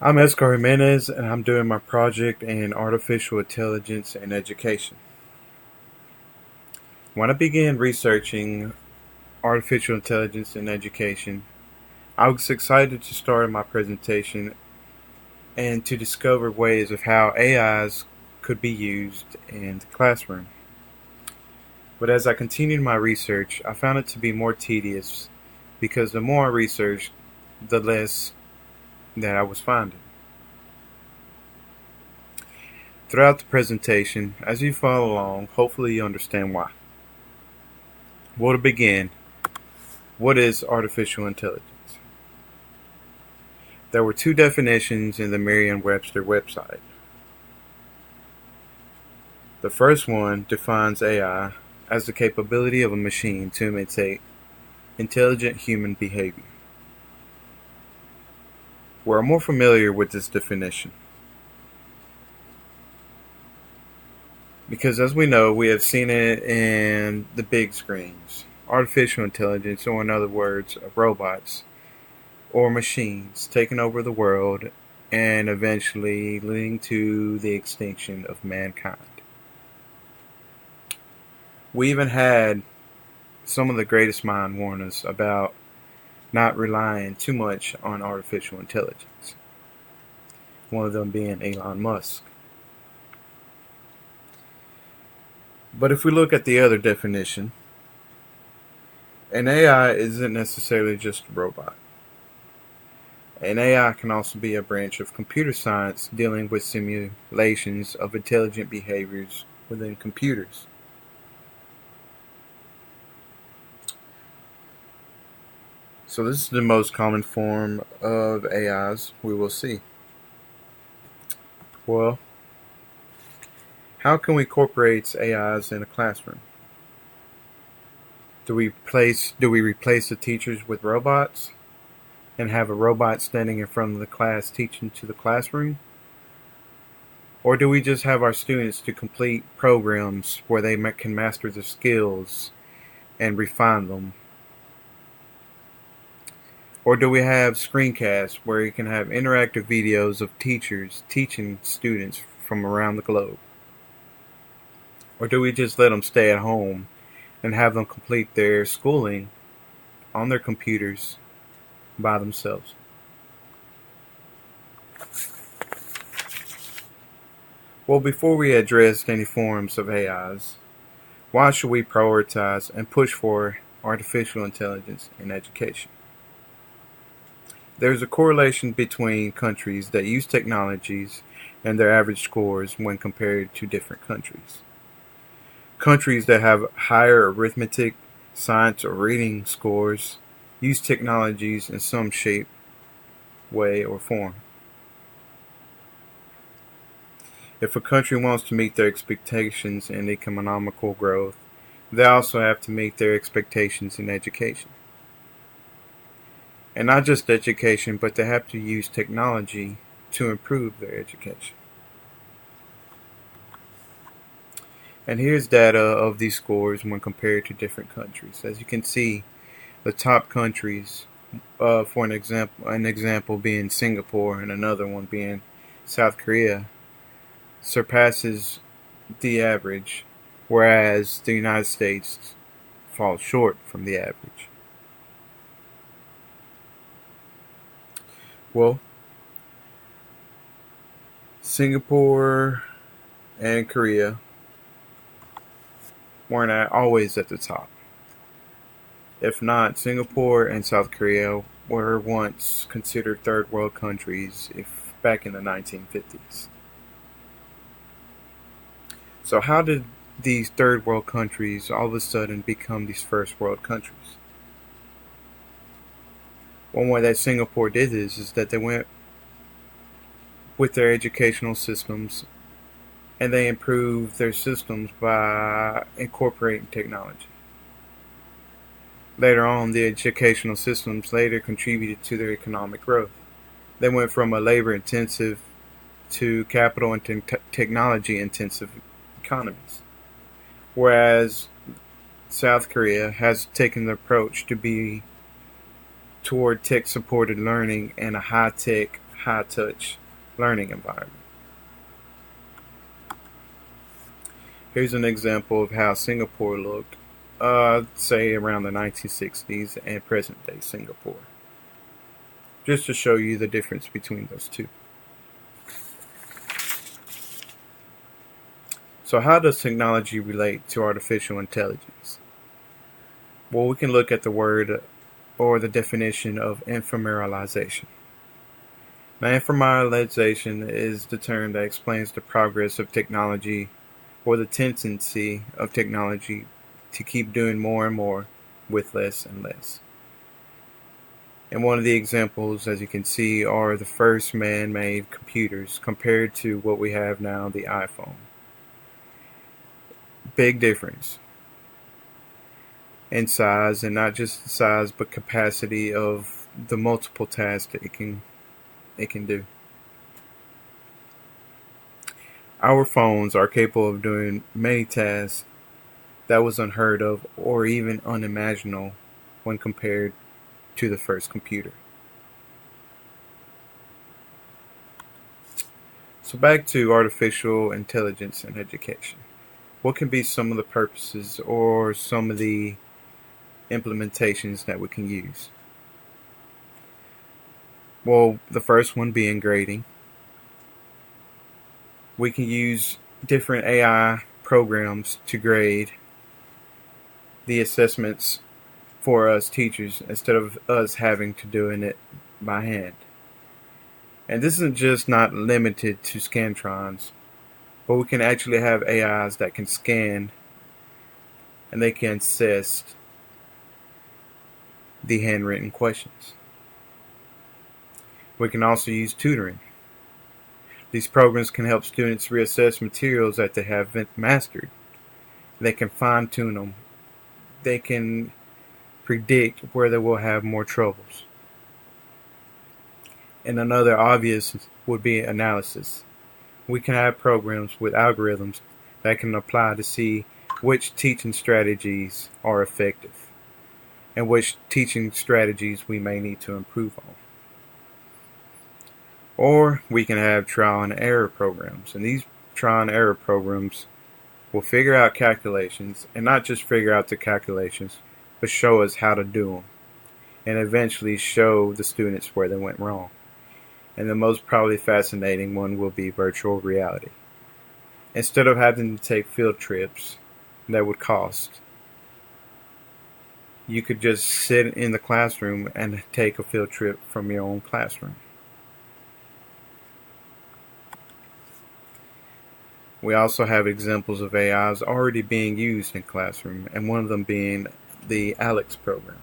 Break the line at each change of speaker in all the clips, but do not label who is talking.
I'm Escar Jimenez, and I'm doing my project in artificial intelligence and education. When I began researching artificial intelligence in education, I was excited to start my presentation and to discover ways of how AIs could be used in the classroom. But as I continued my research, I found it to be more tedious because the more I researched, the less that I was finding. Throughout the presentation, as you follow along, hopefully you understand why. Well, to begin, what is artificial intelligence? There were two definitions in the Merriam-Webster website. The first one defines AI as the capability of a machine to imitate intelligent human behavior. We're more familiar with this definition because, as we know, we have seen it in the big screens. Artificial intelligence, or in other words, robots or machines taking over the world and eventually leading to the extinction of mankind. We even had some of the greatest minds warn us about not relying too much on artificial intelligence, one of them being Elon Musk. But if we look at the other definition, an AI isn't necessarily just a robot. An AI can also be a branch of computer science dealing with simulations of intelligent behaviors within computers. So this is the most common form of AIs we will see. Well, how can we incorporate AIs in a classroom? Do we replace the teachers with robots and have a robot standing in front of the class teaching to the classroom? Or do we just have our students to complete programs where they can master their skills and refine them? Or do we have screencasts where you can have interactive videos of teachers teaching students from around the globe? Or do we just let them stay at home and have them complete their schooling on their computers by themselves? Well, before we address any forms of AIs, why should we prioritize and push for artificial intelligence in education? There's a correlation between countries that use technologies and their average scores when compared to different countries. Countries that have higher arithmetic, science, or reading scores use technologies in some shape, way, or form. If a country wants to meet their expectations in economical growth, they also have to meet their expectations in education. And not just education, but they have to use technology to improve their education. And here's data of these scores when compared to different countries. As you can see, the top countries, for an example being Singapore and another one being South Korea, surpasses the average, whereas the United States falls short from the average. Well, Singapore and Korea weren't always at the top. If not, Singapore and South Korea were once considered third world countries if back in the 1950s. So how did these third world countries all of a sudden become these first world countries? One way that Singapore did this is that they went with their educational systems and they improved their systems by incorporating technology. Later on, the educational systems later contributed to their economic growth. They went from a labor-intensive to capital and technology-intensive economies, whereas South Korea has taken the approach to be toward tech-supported learning and a high-tech, high-touch learning environment. Here's an example of how Singapore looked, say around the 1960s and present-day Singapore, just to show you the difference between those two. So how does technology relate to artificial intelligence? Well, we can look at the word or the definition of ephemeralization. Now, ephemeralization is the term that explains the progress of technology or the tendency of technology to keep doing more and more with less and less. And one of the examples, as you can see, are the first man-made computers compared to what we have now, the iPhone. Big difference in size, and not just the size but capacity of the multiple tasks that it can do. Our phones are capable of doing many tasks that was unheard of or even unimaginable when compared to the first computer. So back to artificial intelligence and education. What can be some of the purposes or some of the implementations that we can use? Well, the first one being grading. We can use different AI programs to grade the assessments for us teachers instead of us having to doing it by hand. And this isn't just not limited to Scantrons, but we can actually have AIs that can scan and they can assist the handwritten questions. We can also use tutoring. These programs can help students reassess materials that they have mastered. They can fine-tune them. They can predict where they will have more troubles. And another obvious would be analysis. We can have programs with algorithms that can apply to see which teaching strategies are effective and which teaching strategies we may need to improve on. Or we can have trial and error programs, and these trial and error programs will figure out calculations, and not just figure out the calculations, but show us how to do them, and eventually show the students where they went wrong. And the most probably fascinating one will be virtual reality. Instead of having to take field trips that would cost, you could just sit in the classroom and take a field trip from your own classroom. We also have examples of AIs already being used in classroom, and one of them being the ALEX program.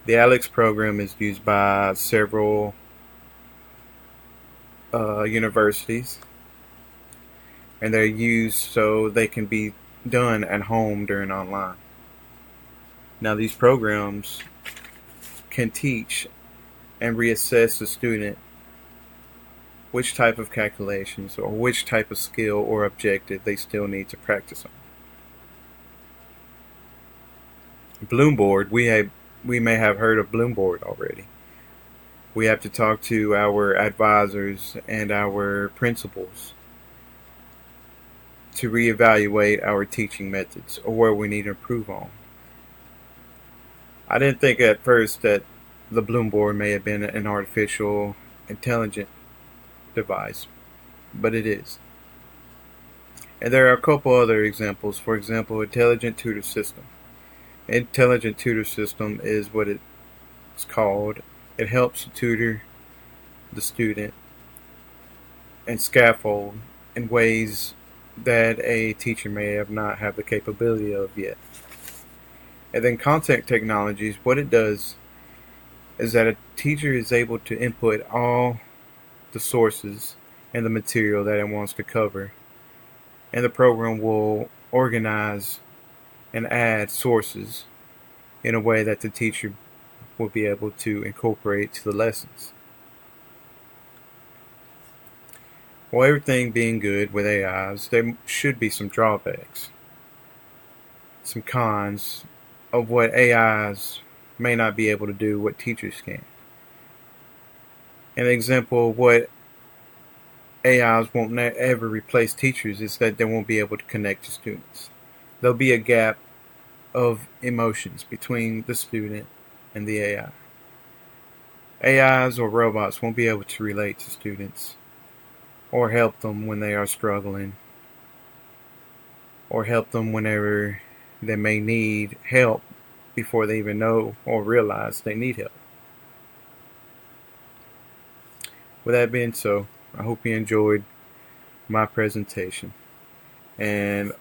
The ALEX program is used by several universities, and they're used so they can be done at home during online. Now, these programs can teach and reassess the student which type of calculations or which type of skill or objective they still need to practice on. Bloomboard, we may have heard of Bloomboard already. We have to talk to our advisors and our principals to reevaluate our teaching methods or where we need to improve on. I didn't think at first that the Bloomboard may have been an artificial intelligent device, but it is. And there are a couple other examples. For example, Intelligent Tutor System. Intelligent Tutor System is what it's called. It helps tutor the student and scaffold in ways that a teacher may have not have the capability of yet. And then Content Technologies, what it does is that a teacher is able to input all the sources and the material that it wants to cover, and the program will organize and add sources in a way that the teacher will be able to incorporate to the lessons. Well, everything being good with AIs, there should be some drawbacks, some cons of what AIs may not be able to do what teachers can. An example of what AIs won't ever replace teachers is that they won't be able to connect to students. There'll be a gap of emotions between the student and the AI. AIs or robots won't be able to relate to students or help them when they are struggling or help them whenever they may need help before they even know or realize they need help. With that being so, I hope you enjoyed my presentation, and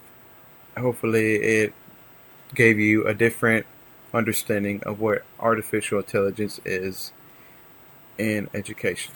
hopefully it gave you a different understanding of what artificial intelligence is in education.